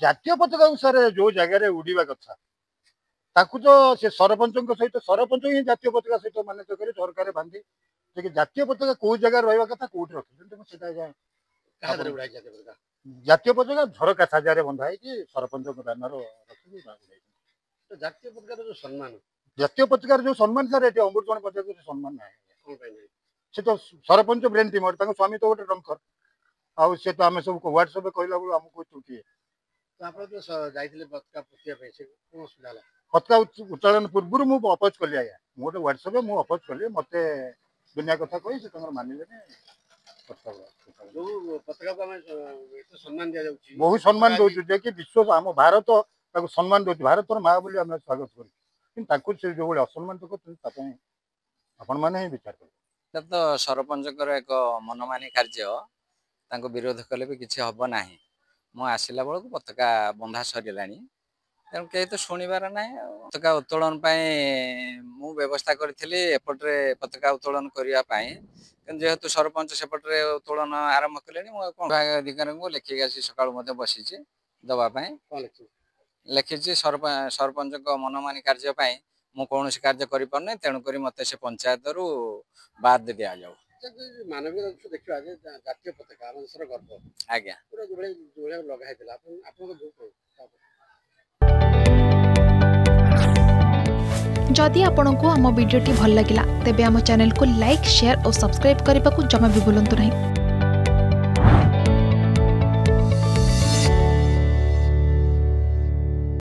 ଜାତୀୟ ପତାକା ଅନୁସାରେ ଯୋଉ ଜାଗାରେ ଉଡିବା କଥା ତାକୁ ତ ସେ ସରପଞ୍ଚଙ୍କ ସହିତ ସରପଞ୍ଚ ହିଁ ଜାତୀୟ ପତାକା ସହିତ ମାନ୍ୟତା କରି ଝରକାରେ ବାନ୍ଧି ଜାତୀୟ ପତାକା କୋଉ ଜାଗାରେ ରହିବା କଥା କୋଉଠି ରଖିଛନ୍ତି ମୁଁ ସେଟା ଜାତୀୟ ପତାକା ଝରକା ସାଜାରେ ବନ୍ଧା ହେଇକି ସରପଞ୍ଚଙ୍କ ବ୍ୟାନର ରଖିକି ଜାତୀୟ ପତାକାର ଯୋଉ ସମ୍ମାନ ଜାତୀୟ ପତାକାର ଯୋଉ ସମ୍ମାନ ସାର୍ ଏଠି ଅମୃତଗଣ ପଞ୍ଚାୟତରେ ସମ୍ମାନ ନାହିଁ ସେ ତ ସରପଞ୍ଚ ବ୍ରେନ୍ ଟିମର ତାଙ୍କ ସ୍ୱାମୀ ତ ଗୋଟେ ଡଙ୍କର ଆଉ ସେ ତ ଆମେ ସବୁ ହ୍ୱାଟ୍ସଆପରେ କହିଲା ବେଳକୁ ଆମକୁ ଚୁଟିଏ ଆପଣ ତ ଯାଇଥିଲେ ପତାକା ପୋତିବା ପାଇଁ ସେ କଣ ଅସୁବିଧା ହେଲା? ପତାକା ଉତ୍ତୋଳନ ପୂର୍ବରୁ ମୁଁ ଅପୋଜ କଲି ଆଜ୍ଞା ମୁଁ ଗୋଟେ ହ୍ୱାଟ୍ସଆପରେ ମୁଁ ଅପୋଜ କଲି ମତେ ଦୁନିଆ କଥା କହି ସେ ତାଙ୍କର ମାନିଲେନି ଯୋଉ ପତାକାକୁ ଆମେ ଏତେ ସମ୍ମାନ ଦିଆଯାଉଛି ବହୁ ସମ୍ମାନ ଦଉଛୁ ଯେ କି ବିଶ୍ୱ ଆମ ଭାରତ ତାକୁ ସମ୍ମାନ ଦଉଛି ଭାରତର ମା ବୋଲି ଆମେ ସ୍ୱାଗତ କରୁଛୁ କିନ୍ତୁ ତାଙ୍କୁ ସେ ଯୋଉଭଳି ଅସମ୍ମାନିତ କରୁଛନ୍ତି ତା ପାଇଁ ଆପଣମାନେ ହିଁ ବିଚାର କରିବେ। এটা তো ସରପଞ୍ଚଙ୍କର ଏକ ମନମାନି କାର୍ଯ୍ୟ ତାଙ୍କୁ ବିରୋଧ କଲେ ବି କିଛି ହବ ନାହିଁ। ମୁଁ ଆସିଲା ବେଳକୁ ପତାକା ବନ୍ଧା ସରିଲାଣି ତେଣୁ କେହି ତ ଶୁଣିବାର ନାହିଁ ଆଉ ପତାକା ଉତ୍ତୋଳନ ପାଇଁ ମୁଁ ବ୍ୟବସ୍ଥା କରିଥିଲି ଏପଟରେ ପତାକା ଉତ୍ତୋଳନ କରିବା ପାଇଁ କିନ୍ତୁ ଯେହେତୁ ସରପଞ୍ଚ ସେପଟରେ ଉତ୍ତୋଳନ ଆରମ୍ଭ କଲେଣି ମୁଁ କ'ଣ ଅଧିକାରୀଙ୍କୁ ଲେଖିକି ଆସି ସକାଳୁ ମଧ୍ୟ ବସିଛି ଦେବା ପାଇଁ ଲେଖିଛି ସରପଞ୍ଚଙ୍କ ମନମାନି କାର୍ଯ୍ୟ ପାଇଁ ମୁଁ କୌଣସି କାର୍ଯ୍ୟ କରିପାରୁନି ତେଣୁକରି ମୋତେ ସେ ପଞ୍ଚାୟତରୁ ବାଦ ଦିଆଯାଉ। ମାନବୀୟ ଦେଖିବା ଯେ ଜାତୀୟ ପତାକା ଆମ ଦେଶର ଗର୍ବ ଆଜ୍ଞା ପୁରା ଯୋଉଭଳିଆ ଲଗା ହେଇଥିଲା ଆପଣଙ୍କ जदि आपंक आम भिडी भल लगा तेब आम चैनल को लाइक शेयर और सब्सक्राइब करने को जमा भी भूलु नहीं।